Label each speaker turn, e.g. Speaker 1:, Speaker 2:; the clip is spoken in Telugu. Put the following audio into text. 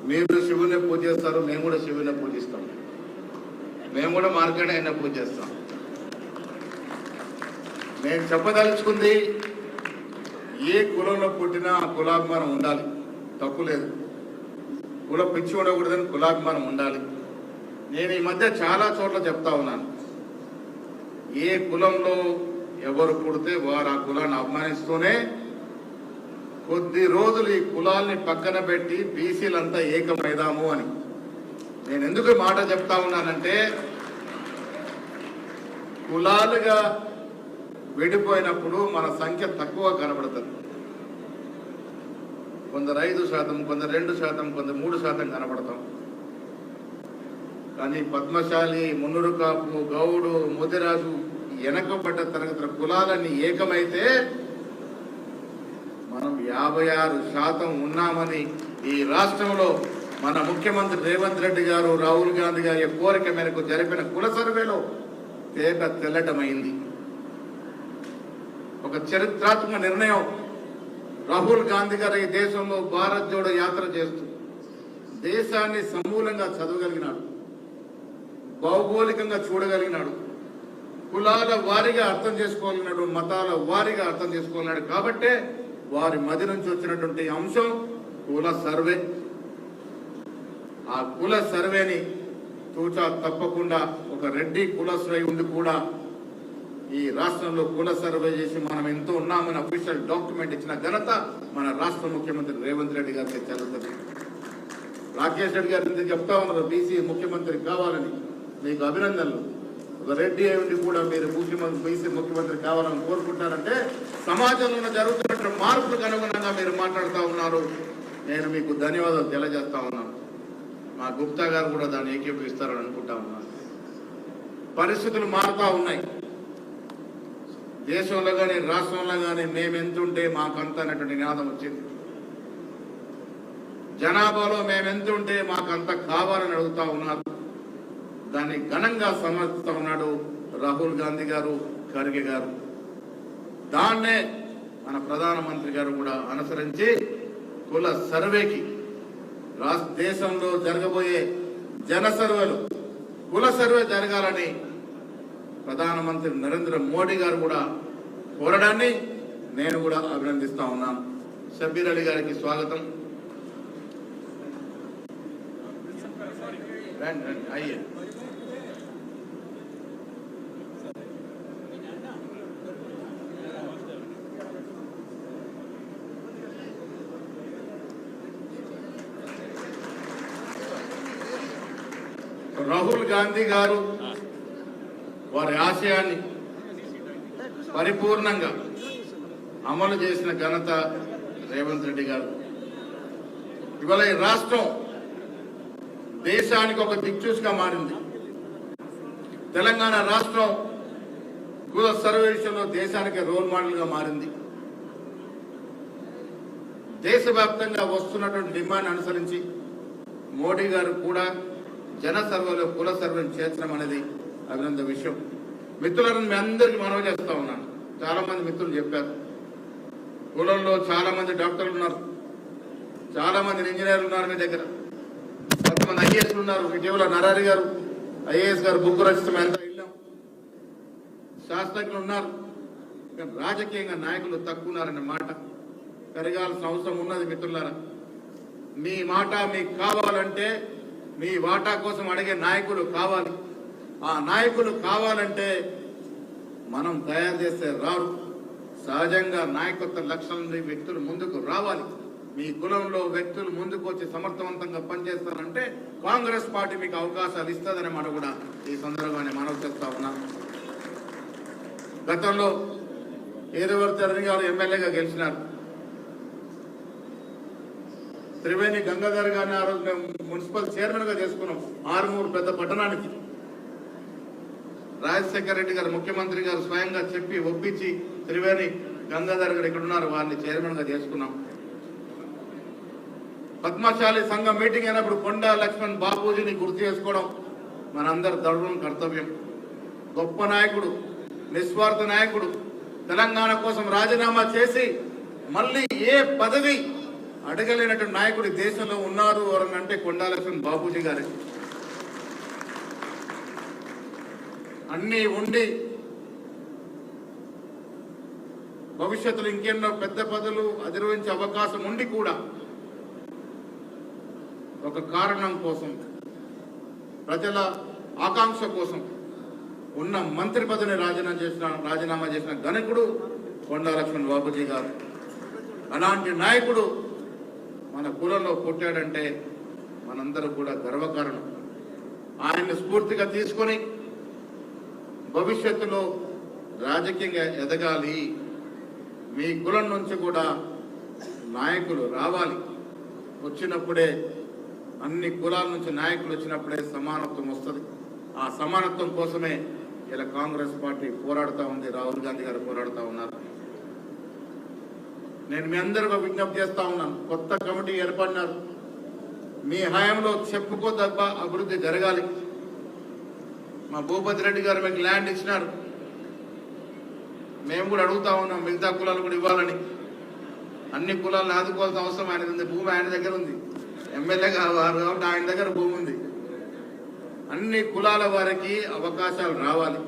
Speaker 1: మీరు శివుని పూజ చేస్తారు, మేము కూడా శివుని పూజిస్తాం, మేము కూడా మార్కండేయుని పూజ చేస్తాం. నేను చెప్పదలుచుకుంది, ఏ కులంలో పుట్టినా ఆ కులాభిమానం ఉండాలి, తప్పు లేదు. కుల పిచ్చి ఉండకూడదని కులాభిమానం ఉండాలి. నేను ఈ మధ్య చాలా చోట్ల చెప్తా ఉన్నాను, ఏ కులంలో ఎవరు పుడితే వారు ఆ కులాన్ని అభిమానిస్తూనే కొద్ది రోజులు ఈ కులాల్ని పక్కన పెట్టి బీసీలంతా ఏకమైదాము అని. నేను ఎందుకు మాట చెప్తా ఉన్నానంటే, కులాలుగా విడిపోయినప్పుడు మన సంఖ్య తక్కువ కనబడుతుంది. కొందరు 5%, కొందరు 2%, కొందరు 3% కనబడతాం. కానీ పద్మశాలి, మున్నురు కాపు, గౌడు, ముదిరాజు, వెనకబడ్డ తరగతుల కులాలన్నీ ఏకమైతే మనం 56% ఉన్నామని ఈ రాష్ట్రంలో మన ముఖ్యమంత్రి రేవంత్ రెడ్డి గారు, రాహుల్ గాంధీ గారి కోరిక మేరకు జరిపిన కుల సర్వేలో తేట తెల్లటమైంది. ఒక చరిత్రాత్మక నిర్ణయం. రాహుల్ గాంధీ గారు ఈ దేశంలో భారత్ జోడో యాత్ర చేస్తూ దేశాన్ని సమూలంగా చదవగలిగినాడు, భౌగోళికంగా చూడగలిగినాడు, కులాల వారిగా అర్థం చేసుకోగలిగినాడు, మతాల వారిగా అర్థం చేసుకోగలిగినాడు. కాబట్టే వారి మధ్య నుంచి వచ్చినటువంటి అంశం కుల సర్వే. ఆ కుల సర్వేని తూచా తప్పకుండా ఒక రెడ్డి కులశ్రై ఉండి కూడా ఈ రాష్ట్రంలో కుల సర్వే చేసి మనం ఎంతో ఉన్నామని అఫీషియల్ డాక్యుమెంట్ ఇచ్చిన ఘనత మన రాష్ట్ర ముఖ్యమంత్రి రేవంత్ రెడ్డి గారికి చెల్లుతుంది. రాకేష్ రెడ్డి గారు ఎందుకు చెప్తా ఉన్నారు, బీసీ ముఖ్యమంత్రి కావాలని. మీకు అభినందనలు. ఒక రెడ్డి అయి కూడా మీరు బీసీ ముఖ్యమంత్రి కావాలని కోరుకుంటారంటే సమాజంలో జరుగుతున్న మార్పులకు అనుగుణంగా మీరు మాట్లాడుతూ ఉన్నారు. నేను మీకు ధన్యవాదాలు తెలియజేస్తా ఉన్నాను. మా గుప్తా గారు కూడా దాన్ని ఏకీభవిస్తారని అనుకుంటా ఉన్నాను. పరిస్థితులు మారుతూ ఉన్నాయి. దేశంలో కానీ రాష్ట్రంలో కానీ మేమెంతుంటే మాకంత అన్నటువంటి నినాదం వచ్చింది. జనాభాలో మేమెంతుంటే మాకంత కావాలని అడుగుతా ఉన్నారు. దాన్ని ఘనంగా సమర్థిస్తూ ఉన్నాడు రాహుల్ గాంధీ గారు, ఖర్గే గారు. దాన్నే మన ప్రధానమంత్రి గారు కూడా అనుసరించి కుల సర్వేకి దేశంలో జరగబోయే జన సర్వేలు కుల సర్వే జరగాలని ప్రధానమంత్రి నరేంద్ర మోడీ గారు కూడా కోరడాన్ని నేను కూడా అభినందిస్తా ఉన్నాను. షబ్బీర్ అలీ గారికి స్వాగతం. అయ్యే రాహుల్ గాంధీ గారు వారి ఆశయాన్ని పరిపూర్ణంగా అమలు చేసిన ఘనత రేవంత్ రెడ్డి గారు. ఇవాళ ఈ రాష్ట్రం దేశానికి ఒక దిక్చూసిగా మారింది. తెలంగాణ రాష్ట్రం కుల సర్వే విషయంలో దేశానికి రోల్ మోడల్గా మారింది. దేశవ్యాప్తంగా వస్తున్నటువంటి డిమాండ్ అనుసరించి మోడీ గారు కూడా జన సర్వేలో కుల సర్వేను చేర్చడం అనేది అభినందన విషయం. మిత్రులను మీ అందరికీ మనవి చేస్తా ఉన్నాను. చాలా మంది మిత్రులు చెప్పారు, కులంలో చాలా మంది డాక్టర్లు ఉన్నారు, చాలా మంది ఇంజనీర్లు ఉన్నారు మీ దగ్గర, కొంతమంది ఐఏఎస్లు ఉన్నారు. ఇటీవల నరారి గారు ఐఏఎస్ గారు బుక్ రచితం ఎంత వెళ్ళాం. శాస్త్రజ్ఞులు ఉన్నారు, కానీ రాజకీయంగా నాయకులు తక్కువ ఉన్నారనే మాట పెరగాల్సిన అవసరం ఉన్నది. మిత్రులారా, మీ మాట మీకు కావాలంటే మీ వాటా కోసం అడిగే నాయకులు కావాలి. ఆ నాయకులు కావాలంటే మనం తయారు చేస్తే రారు. సహజంగా నాయకత్వ లక్షణాల వ్యక్తులు ముందుకు రావాలి. మీ కులంలో వ్యక్తులు ముందుకు వచ్చి సమర్థవంతంగా పనిచేస్తారంటే కాంగ్రెస్ పార్టీ మీకు అవకాశాలు ఇస్తుందనే మాట కూడా ఈ సందర్భంగా మనవి చేస్తా ఉన్నా. గతంలో ఏదోవర్ధన్ గారు ఎమ్మెల్యేగా గెలిచినారు. త్రివేణి గంగాధర్ గారిని ఆ రోజు మేము మున్సిపల్ చైర్మన్ గా చేసుకున్నాం ఆరుమూరు పెద్ద పట్టణానికి. రాజశేఖర రెడ్డి గారు ముఖ్యమంత్రి గారు స్వయంగా చెప్పి ఒప్పించి త్రివేణి గంగాధర్ గారు ఇక్కడ ఉన్నారు, వారిని చైర్మన్ గా చేసుకున్నాం. పద్మశాలి సంఘం మీటింగ్ అయినప్పుడు కొండా లక్ష్మణ్ బాపూజీని గుర్తు చేసుకోవడం మనందరి దృఢ కర్తవ్యం. గొప్ప నాయకుడు, నిస్వార్థ నాయకుడు, తెలంగాణ కోసం రాజీనామా చేసి మళ్ళీ ఏ పదవి అడగలేనటువంటి నాయకుడు ఈ దేశంలో ఉన్నారు ఎవరని అంటే కొండా లక్ష్మణ్ బాపూజీ గారే. అన్నీ ఉండి భవిష్యత్తులో ఇంకెన్నో పెద్ద పదవులు అధిరోహించే అవకాశం ఉండి కూడా ఒక కారణం కోసం, ప్రజల ఆకాంక్ష కోసం ఉన్న మంత్రి పదవిని రాజీనామా చేసిన ఘనకుడు కొండా లక్ష్మణ్ బాపూజీ గారు. అలాంటి నాయకుడు మన కులంలో పుట్టాడంటే మనందరూ కూడా గర్వకారణం. ఆయన్ని స్ఫూర్తిగా తీసుకొని భవిష్యత్తులో రాజకీయంగా ఎదగాలి, మీ కులం నుంచి కూడా నాయకులు రావాలి. వచ్చినప్పుడే అన్ని కులాల నుంచి నాయకులు వచ్చినప్పుడే సమానత్వం వస్తుంది. ఆ సమానత్వం కోసమే ఇలా కాంగ్రెస్ పార్టీ పోరాడుతూ ఉంది, రాహుల్ గాంధీ గారు పోరాడుతూ ఉన్నారు. నేను మీ అందరికీ విజ్ఞప్తి చేస్తా ఉన్నాను, కొత్త కమిటీ ఏర్పడినారు. మీ హయాంలో చెప్పుకోదగ్గ అభివృద్ధి జరగాలి. మా భూపతి రెడ్డి గారు మీకు ల్యాండ్ ఇచ్చినారు, మేము కూడా అడుగుతా ఉన్నాం మిగతా కులాలు కూడా ఇవ్వాలని. అన్ని కులాలను ఆదుకోవాల్సిన అవసరం ఆయన ఉంది. భూమి ఆయన దగ్గర ఉంది, ఎమ్మెల్యే కావాలి కాబట్టి ఆయన దగ్గర భూమి ఉంది. అన్ని కులాల వారికి అవకాశాలు రావాలి.